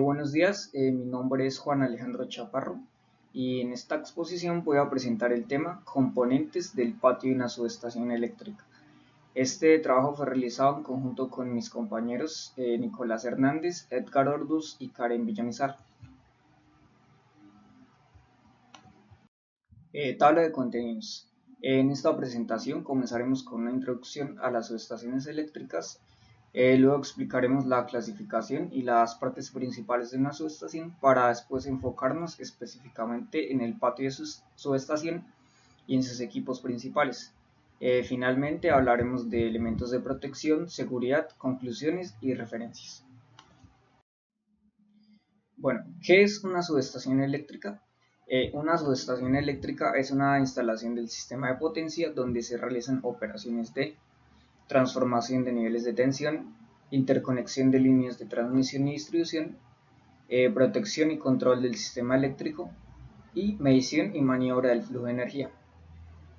Buenos días, mi nombre es Juan Alejandro Chaparro y en esta exposición voy a presentar el tema Componentes del patio de una subestación eléctrica. Este trabajo fue realizado en conjunto con mis compañeros Nicolás Hernández, Edgar Orduz y Karen Villamizar. Tabla de contenidos. En esta presentación comenzaremos con una introducción a las subestaciones eléctricas. Luego explicaremos la clasificación y las partes principales de una subestación para después enfocarnos específicamente en el patio de su subestación y en sus equipos principales. Finalmente hablaremos de elementos de protección, seguridad, conclusiones y referencias. Bueno, ¿qué es una subestación eléctrica? Una subestación eléctrica es una instalación del sistema de potencia donde se realizan operaciones de transformación de niveles de tensión, interconexión de líneas de transmisión y distribución, protección y control del sistema eléctrico y medición y maniobra del flujo de energía.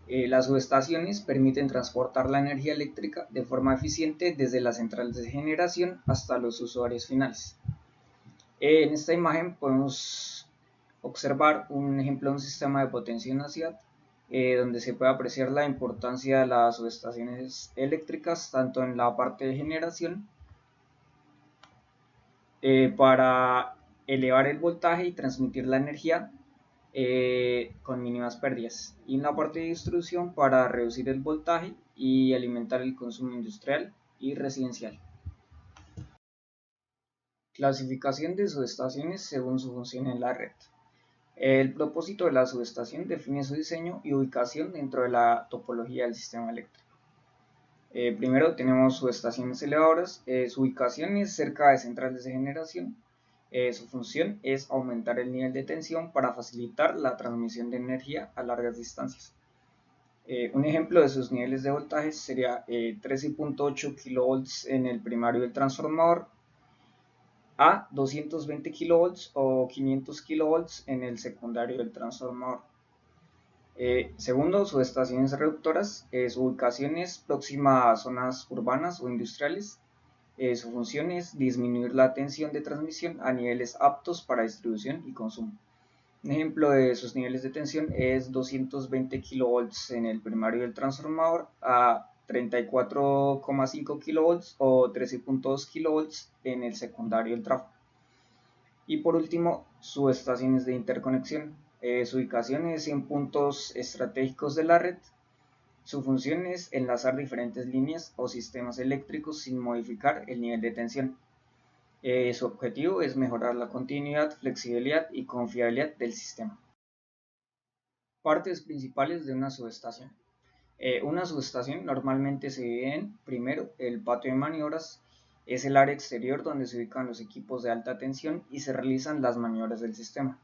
Las subestaciones permiten transportar la energía eléctrica de forma eficiente desde las centrales de generación hasta los usuarios finales. En esta imagen podemos observar un ejemplo de un sistema de potencia y una ciudad, donde se puede apreciar la importancia de las subestaciones eléctricas tanto en la parte de generación para elevar el voltaje y transmitir la energía con mínimas pérdidas, y en la parte de distribución para reducir el voltaje y alimentar el consumo industrial y residencial. Clasificación de subestaciones según su función en la red. El propósito de la subestación define su diseño y ubicación dentro de la topología del sistema eléctrico. Primero tenemos subestaciones elevadoras. Su ubicación es cerca de centrales de generación. Su función es aumentar el nivel de tensión para facilitar la transmisión de energía a largas distancias. Un ejemplo de sus niveles de voltaje sería 13.8 kV en el primario del transformador a 220 kV o 500 kV en el secundario del transformador. Segundo, subestaciones reductoras. Su ubicación es próxima a zonas urbanas o industriales. Su función es disminuir la tensión de transmisión a niveles aptos para distribución y consumo. Un ejemplo de sus niveles de tensión es 220 kV en el primario del transformador a 34,5 kV o 13.2 kV en el secundario del trafo. Y por último, subestaciones de interconexión. Su ubicación es en puntos estratégicos de la red. Su función es enlazar diferentes líneas o sistemas eléctricos sin modificar el nivel de tensión. Su objetivo es mejorar la continuidad, flexibilidad y confiabilidad del sistema. Partes principales de una subestación. Una subestación normalmente se divide en, primero, el patio de maniobras. Es el área exterior donde se ubican los equipos de alta tensión y se realizan las maniobras del sistema.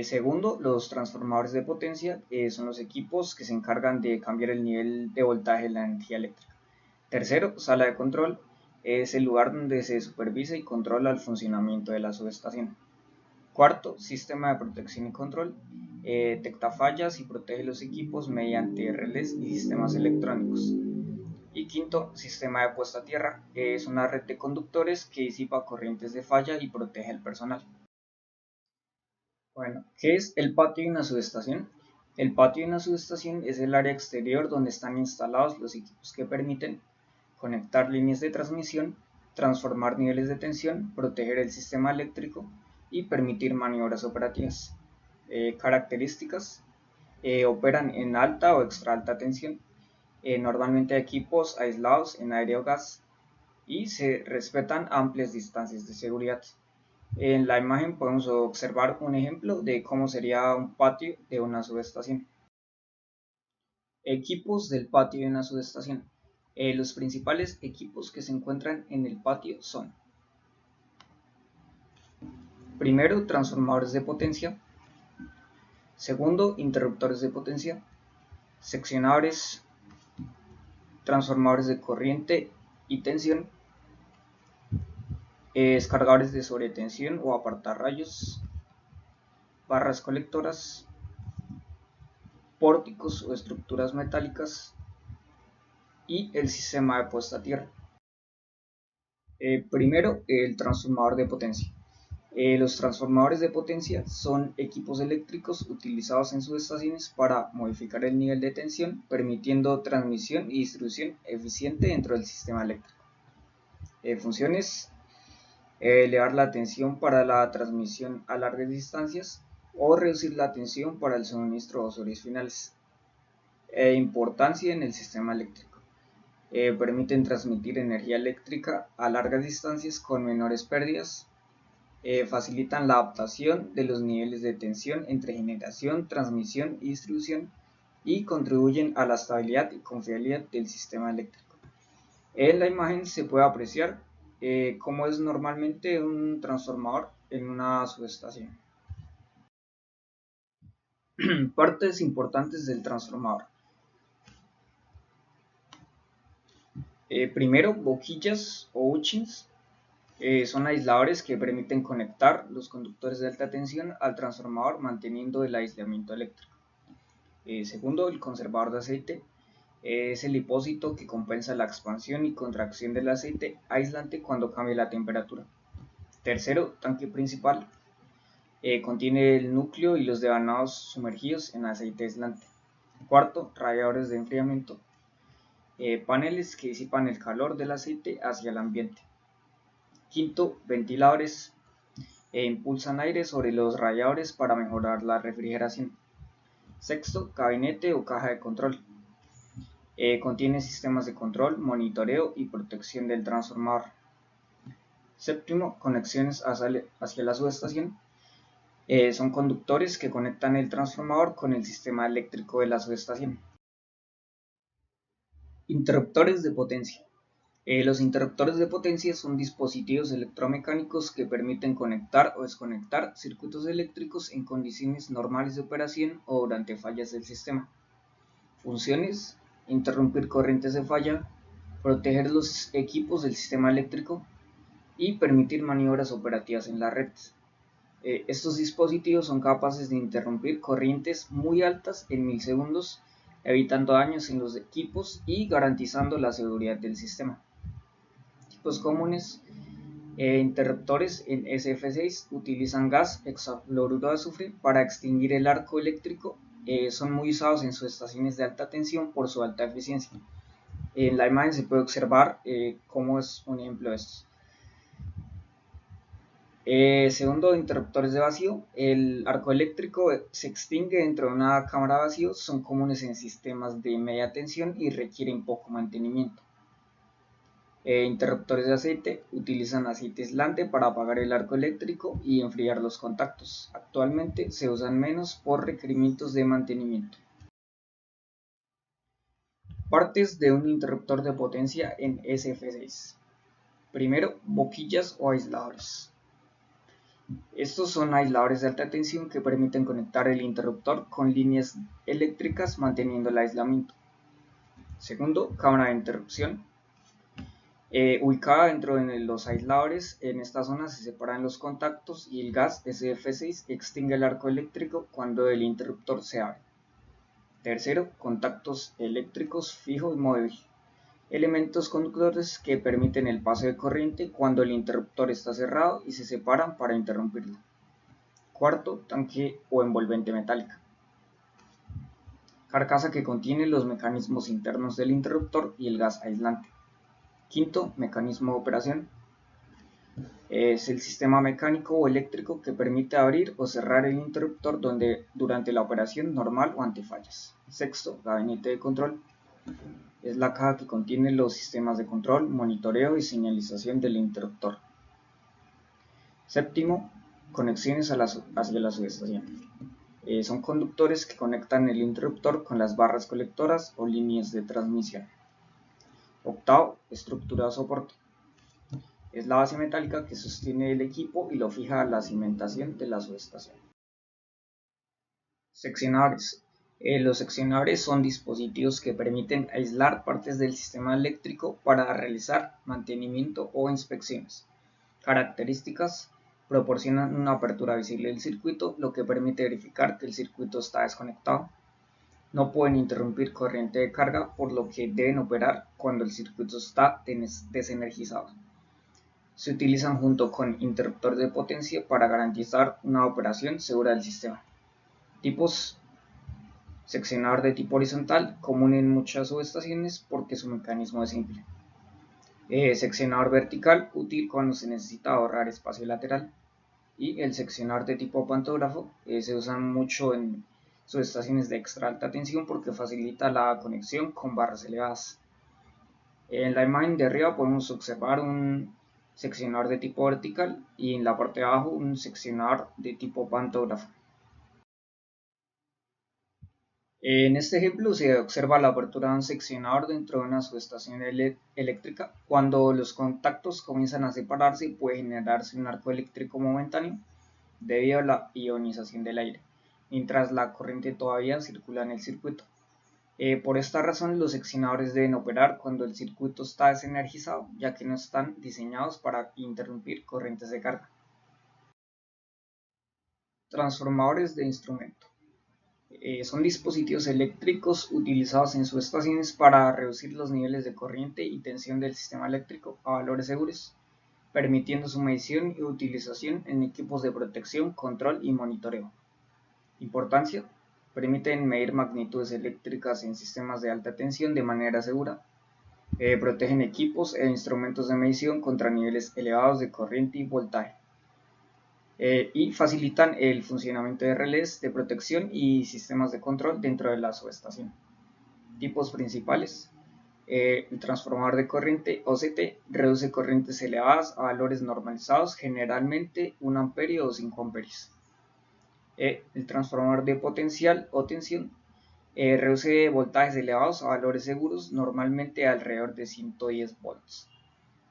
Segundo, los transformadores de potencia son los equipos que se encargan de cambiar el nivel de voltaje de la energía eléctrica. Tercero, sala de control. Es el lugar donde se supervisa y controla el funcionamiento de la subestación. Cuarto, sistema de protección y control. Detecta fallas y protege los equipos mediante relés y sistemas electrónicos. Y quinto, sistema de puesta a tierra. Es una red de conductores que disipa corrientes de falla y protege al personal. Bueno, ¿qué es el patio de una subestación? El patio de una subestación es el área exterior donde están instalados los equipos que permiten conectar líneas de transmisión, transformar niveles de tensión, proteger el sistema eléctrico y permitir maniobras operativas. Características: operan en alta o extra alta tensión, normalmente equipos aislados en aire o gas, y se respetan amplias distancias de seguridad. En la imagen podemos observar un ejemplo de cómo sería un patio de una subestación. Equipos del patio de una subestación. Los principales equipos que se encuentran en el patio son: primero, transformadores de potencia. Segundo, interruptores de potencia, seccionadores, transformadores de corriente y tensión, descargadores de sobretensión o apartarrayos, barras colectoras, pórticos o estructuras metálicas y el sistema de puesta a tierra. Primero, el transformador de potencia. Los transformadores de potencia son equipos eléctricos utilizados en subestaciones para modificar el nivel de tensión, permitiendo transmisión y distribución eficiente dentro del sistema eléctrico. Funciones: elevar la tensión para la transmisión a largas distancias o reducir la tensión para el suministro de usuarios finales. Importancia en el sistema eléctrico: permiten transmitir energía eléctrica a largas distancias con menores pérdidas. Facilitan la adaptación de los niveles de tensión entre generación, transmisión y distribución y contribuyen a la estabilidad y confiabilidad del sistema eléctrico. En la imagen se puede apreciar cómo es normalmente un transformador en una subestación. Partes importantes del transformador. Primero, boquillas o bushings. Son aisladores que permiten conectar los conductores de alta tensión al transformador manteniendo el aislamiento eléctrico. Segundo, el conservador de aceite. Es el depósito que compensa la expansión y contracción del aceite aislante cuando cambia la temperatura. Tercero, tanque principal. Contiene el núcleo y los devanados sumergidos en aceite aislante. Cuarto, radiadores de enfriamiento. Paneles que disipan el calor del aceite hacia el ambiente. Quinto, ventiladores. Impulsan aire sobre los radiadores para mejorar la refrigeración. Sexto, gabinete o caja de control. Contiene sistemas de control, monitoreo y protección del transformador. Séptimo, conexiones hacia la subestación. Son conductores que conectan el transformador con el sistema eléctrico de la subestación. Interruptores de potencia. Los interruptores de potencia son dispositivos electromecánicos que permiten conectar o desconectar circuitos eléctricos en condiciones normales de operación o durante fallas del sistema. Funciones: interrumpir corrientes de falla, proteger los equipos del sistema eléctrico y permitir maniobras operativas en la red. Estos dispositivos son capaces de interrumpir corrientes muy altas en milisegundos, evitando daños en los equipos y garantizando la seguridad del sistema. Tipos comunes: interruptores en SF6 utilizan gas hexafluoruro de azufre para extinguir el arco eléctrico. Son muy usados en subestaciones de alta tensión por su alta eficiencia. En la imagen se puede observar cómo es un ejemplo de estos. Segundo, interruptores de vacío. El arco eléctrico se extingue dentro de una cámara de vacío. Son comunes en sistemas de media tensión y requieren poco mantenimiento. Interruptores de aceite. Utilizan aceite aislante para apagar el arco eléctrico y enfriar los contactos. Actualmente se usan menos por requerimientos de mantenimiento. Partes de un interruptor de potencia en SF6. Primero, boquillas o aisladores. Estos son aisladores de alta tensión que permiten conectar el interruptor con líneas eléctricas manteniendo el aislamiento. Segundo, cámara de interrupción. Ubicada dentro de los aisladores, en esta zona se separan los contactos y el gas SF6 extingue el arco eléctrico cuando el interruptor se abre. Tercero, contactos eléctricos fijo y móvil. Elementos conductores que permiten el paso de corriente cuando el interruptor está cerrado y se separan para interrumpirlo. Cuarto, tanque o envolvente metálica. Carcasa que contiene los mecanismos internos del interruptor y el gas aislante. Quinto, mecanismo de operación. Es el sistema mecánico o eléctrico que permite abrir o cerrar el interruptor durante la operación normal o ante fallas. Sexto, gabinete de control. Es la caja que contiene los sistemas de control, monitoreo y señalización del interruptor. Séptimo, conexiones hacia la subestación. Son conductores que conectan el interruptor con las barras colectoras o líneas de transmisión. Octavo, estructura de soporte. Es la base metálica que sostiene el equipo y lo fija a la cimentación de la subestación. Seccionadores. Los seccionadores son dispositivos que permiten aislar partes del sistema eléctrico para realizar mantenimiento o inspecciones. Características: proporcionan una apertura visible del circuito, lo que permite verificar que el circuito está desconectado. No pueden interrumpir corriente de carga, por lo que deben operar cuando el circuito está desenergizado. Se utilizan junto con interruptor de potencia para garantizar una operación segura del sistema. Tipos: seccionador de tipo horizontal, común en muchas subestaciones porque su mecanismo es simple. Seccionador vertical, útil cuando se necesita ahorrar espacio lateral. Y el seccionador de tipo pantógrafo, se usan mucho en subestaciones de extra alta tensión porque facilita la conexión con barras elevadas. En la imagen de arriba podemos observar un seccionador de tipo vertical y en la parte de abajo un seccionador de tipo pantógrafo. En este ejemplo se observa la apertura de un seccionador dentro de una subestación eléctrica. Cuando los contactos comienzan a separarse puede generarse un arco eléctrico momentáneo debido a la ionización del aire, mientras la corriente todavía circula en el circuito. Por esta razón los seccionadores deben operar cuando el circuito está desenergizado, ya que no están diseñados para interrumpir corrientes de carga. Transformadores de instrumento. Son dispositivos eléctricos utilizados en subestaciones para reducir los niveles de corriente y tensión del sistema eléctrico a valores seguros, permitiendo su medición y utilización en equipos de protección, control y monitoreo. Importancia: permiten medir magnitudes eléctricas en sistemas de alta tensión de manera segura, protegen equipos e instrumentos de medición contra niveles elevados de corriente y voltaje. Y facilitan el funcionamiento de relés de protección y sistemas de control dentro de la subestación. Tipos principales: el transformador de corriente OCT reduce corrientes elevadas a valores normalizados, generalmente 1 amperio o 5 amperios. El transformador de potencial o tensión reduce voltajes elevados a valores seguros, normalmente alrededor de 110 volts.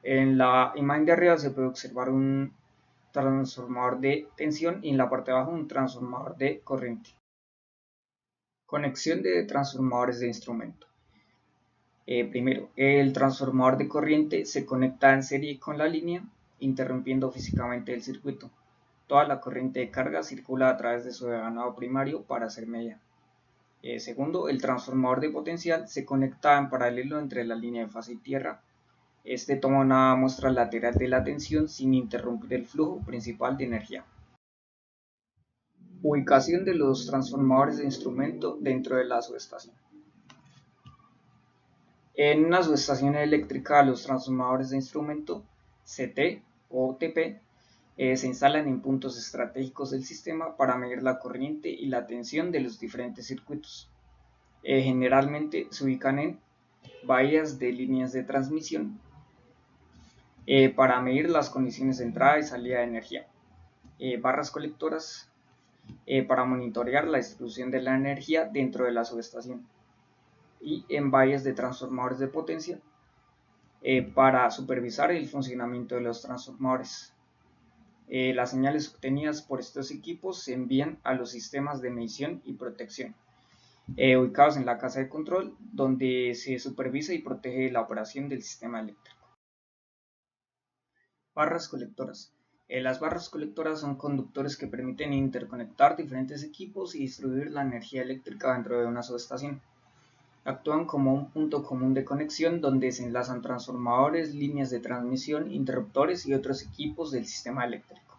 En la imagen de arriba se puede observar un transformador de tensión y en la parte de abajo un transformador de corriente. Conexión de transformadores de instrumento. Primero, el transformador de corriente se conecta en serie con la línea, interrumpiendo físicamente el circuito. Toda la corriente de carga circula a través de su ganado primario para hacer media. Segundo, el transformador de potencial se conecta en paralelo entre la línea de fase y tierra. Este toma una muestra lateral de la tensión sin interrumpir el flujo principal de energía. Ubicación de los transformadores de instrumento dentro de la subestación. En una subestación eléctrica, los transformadores de instrumento CT o TP se instalan en puntos estratégicos del sistema para medir la corriente y la tensión de los diferentes circuitos. Generalmente se ubican en bahías de líneas de transmisión para medir las condiciones de entrada y salida de energía, barras colectoras para monitorear la distribución de la energía dentro de la subestación, y en bahías de transformadores de potencia para supervisar el funcionamiento de los transformadores. Las señales obtenidas por estos equipos se envían a los sistemas de medición y protección, ubicados en la casa de control, donde se supervisa y protege la operación del sistema eléctrico. Barras colectoras. Las barras colectoras son conductores que permiten interconectar diferentes equipos y distribuir la energía eléctrica dentro de una subestación. Actúan como un punto común de conexión donde se enlazan transformadores, líneas de transmisión, interruptores y otros equipos del sistema eléctrico.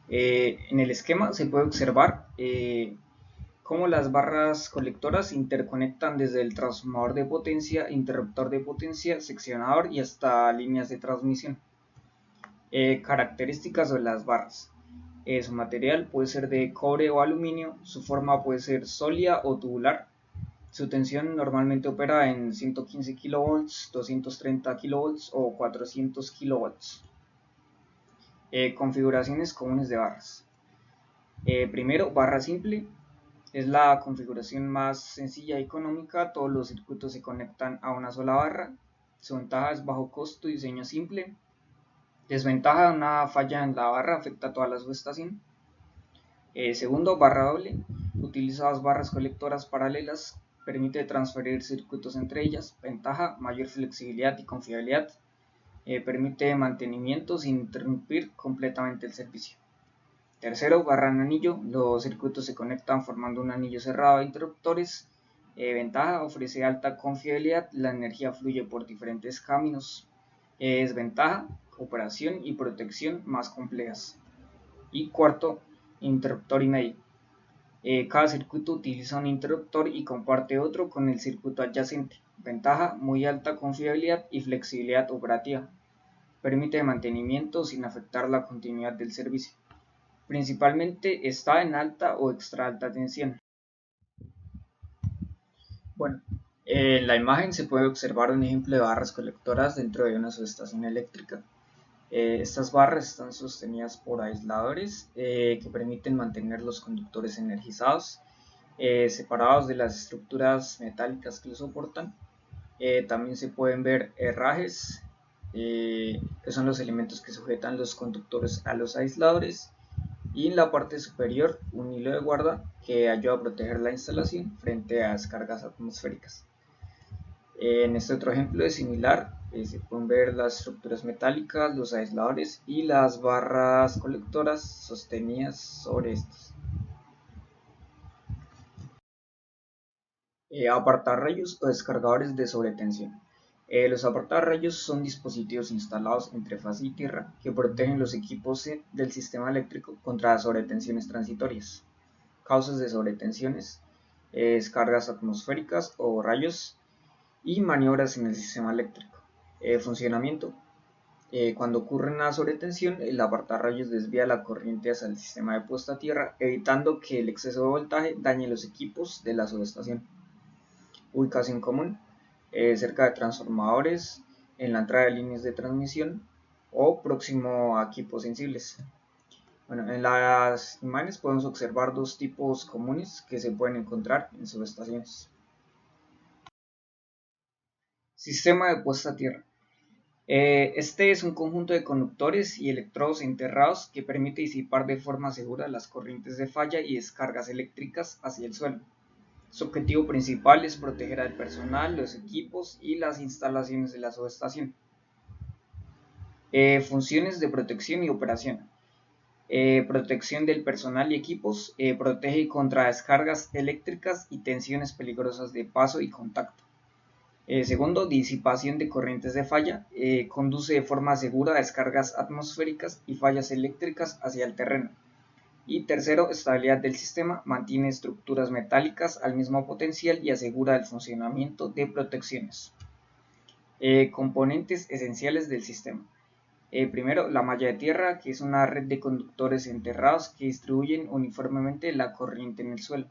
En el esquema se puede observar cómo las barras colectoras interconectan desde el transformador de potencia, interruptor de potencia, seccionador y hasta líneas de transmisión. Características de las barras. Su material puede ser de cobre o aluminio, su forma puede ser sólida o tubular, su tensión normalmente opera en 115 kV, 230 kV o 400 kV. Configuraciones comunes de barras. Primero, barra simple. Es la configuración más sencilla y económica. Todos los circuitos se conectan a una sola barra. Su ventaja es bajo costo y diseño simple. Desventaja: una falla en la barra afecta a toda la subestación. Segundo, barra doble. Utiliza dos barras colectoras paralelas. Permite transferir circuitos entre ellas. Ventaja: mayor flexibilidad y confiabilidad. Permite mantenimiento sin interrumpir completamente el servicio. Tercero, barra en anillo. Los circuitos se conectan formando un anillo cerrado de interruptores. Ventaja: ofrece alta confiabilidad. La energía fluye por diferentes caminos. Desventaja, operación y protección más complejas. Y cuarto, interruptor y medio. Cada circuito utiliza un interruptor y comparte otro con el circuito adyacente. Ventaja, muy alta confiabilidad y flexibilidad operativa. Permite mantenimiento sin afectar la continuidad del servicio. Principalmente está en alta o extra alta tensión. Bueno, en la imagen se puede observar un ejemplo de barras colectoras dentro de una subestación eléctrica. Estas barras están sostenidas por aisladores que permiten mantener los conductores energizados, separados de las estructuras metálicas que los soportan. También se pueden ver herrajes, que son los elementos que sujetan los conductores a los aisladores, y en la parte superior un hilo de guarda que ayuda a proteger la instalación frente a descargas atmosféricas. En este otro ejemplo es similar, se pueden ver las estructuras metálicas, los aisladores y las barras colectoras sostenidas sobre estos. Apartarrayos o descargadores de sobretensión. Los apartarrayos son dispositivos instalados entre fase y tierra que protegen los equipos del sistema eléctrico contra sobretensiones transitorias. Causas de sobretensiones, descargas atmosféricas o rayos y maniobras en el sistema eléctrico. Funcionamiento. Cuando ocurre una sobretensión, el apartarrayos desvía la corriente hacia el sistema de puesta a tierra, evitando que el exceso de voltaje dañe los equipos de la subestación. Ubicación común, cerca de transformadores, en la entrada de líneas de transmisión o próximo a equipos sensibles. Bueno, en las imágenes podemos observar dos tipos comunes que se pueden encontrar en subestaciones. Sistema de puesta a tierra. Este es un conjunto de conductores y electrodos enterrados que permite disipar de forma segura las corrientes de falla y descargas eléctricas hacia el suelo. Su objetivo principal es proteger al personal, los equipos y las instalaciones de la subestación. Funciones de protección y operación. Protección del personal y equipos. Protege contra descargas eléctricas y tensiones peligrosas de paso y contacto. Segundo, disipación de corrientes de falla. Conduce de forma segura descargas atmosféricas y fallas eléctricas hacia el terreno. Y tercero, estabilidad del sistema. Mantiene estructuras metálicas al mismo potencial y asegura el funcionamiento de protecciones. Componentes esenciales del sistema. Primero, la malla de tierra, que es una red de conductores enterrados que distribuyen uniformemente la corriente en el suelo.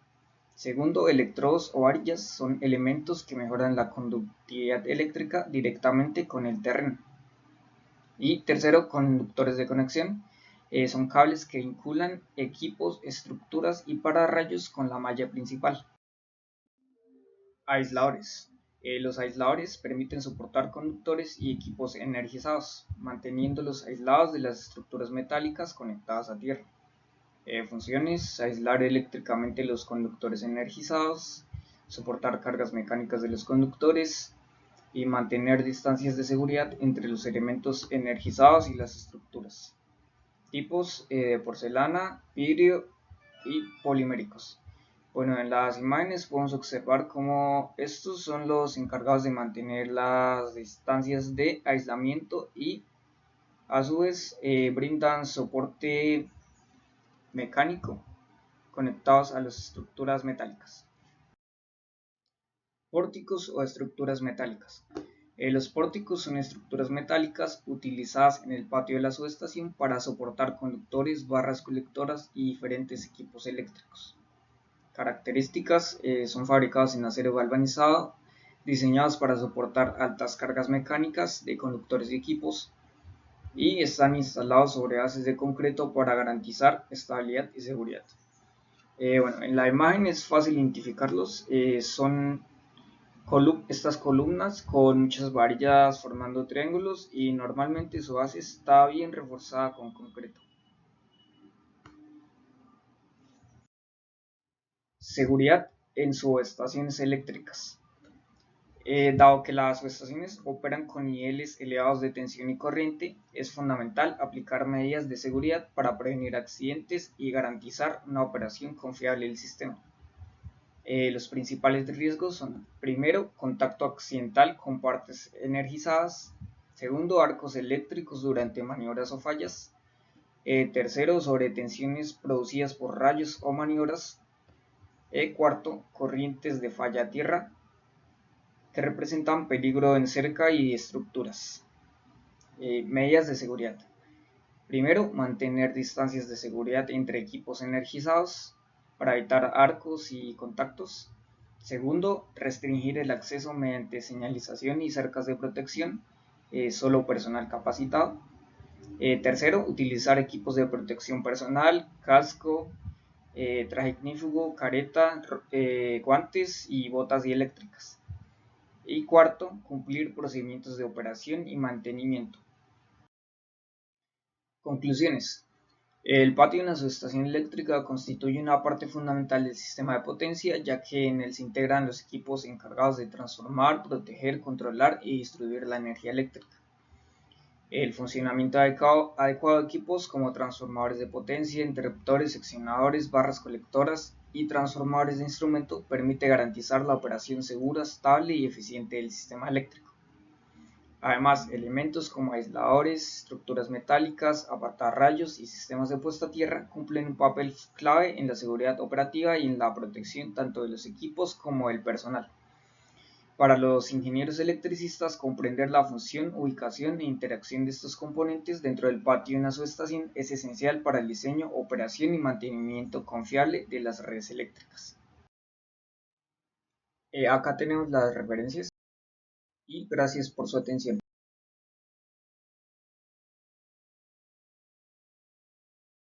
Segundo, electrodos o varillas son elementos que mejoran la conductividad eléctrica directamente con el terreno. Y tercero, conductores de conexión. Son cables que vinculan equipos, estructuras y pararrayos con la malla principal. Aisladores. Los aisladores permiten soportar conductores y equipos energizados, manteniéndolos aislados de las estructuras metálicas conectadas a tierra. Funciones: aislar eléctricamente los conductores energizados, soportar cargas mecánicas de los conductores y mantener distancias de seguridad entre los elementos energizados y las estructuras. Tipos: de porcelana, vidrio y poliméricos. Bueno, en las imágenes podemos observar cómo estos son los encargados de mantener las distancias de aislamiento y a su vez brindan soporte mecánico conectados a las estructuras metálicas. Pórticos o estructuras metálicas. Los pórticos son estructuras metálicas utilizadas en el patio de la subestación para soportar conductores, barras colectoras y diferentes equipos eléctricos. Características: son fabricados en acero galvanizado, diseñados para soportar altas cargas mecánicas de conductores y equipos, y están instalados sobre bases de concreto para garantizar estabilidad y seguridad. Bueno, en la imagen es fácil identificarlos, son estas columnas con muchas varillas formando triángulos y normalmente su base está bien reforzada con concreto. Seguridad en subestaciones eléctricas. Dado que las subestaciones operan con niveles elevados de tensión y corriente, es fundamental aplicar medidas de seguridad para prevenir accidentes y garantizar una operación confiable del sistema. Los principales riesgos son: primero, contacto accidental con partes energizadas. Segundo, arcos eléctricos durante maniobras o fallas. Tercero, sobre tensiones producidas por rayos o maniobras. Cuarto, corrientes de falla a tierra que representan peligro en cerca y estructuras. Medidas de seguridad. Primero, mantener distancias de seguridad entre equipos energizados para evitar arcos y contactos. Segundo, restringir el acceso mediante señalización y cercas de protección, solo personal capacitado. Tercero, utilizar equipos de protección personal, casco, traje ignífugo, careta, guantes y botas dieléctricas. Y cuarto, cumplir procedimientos de operación y mantenimiento. Conclusiones. El patio de una subestación eléctrica constituye una parte fundamental del sistema de potencia, ya que en él se integran los equipos encargados de transformar, proteger, controlar y distribuir la energía eléctrica. El funcionamiento adecuado de equipos como transformadores de potencia, interruptores, seccionadores, barras colectoras y transformadores de instrumento permite garantizar la operación segura, estable y eficiente del sistema eléctrico. Además, elementos como aisladores, estructuras metálicas, apartarrayos y sistemas de puesta a tierra cumplen un papel clave en la seguridad operativa y en la protección tanto de los equipos como del personal. Para los ingenieros electricistas, comprender la función, ubicación e interacción de estos componentes dentro del patio de una subestación es esencial para el diseño, operación y mantenimiento confiable de las redes eléctricas. Acá tenemos las referencias y gracias por su atención.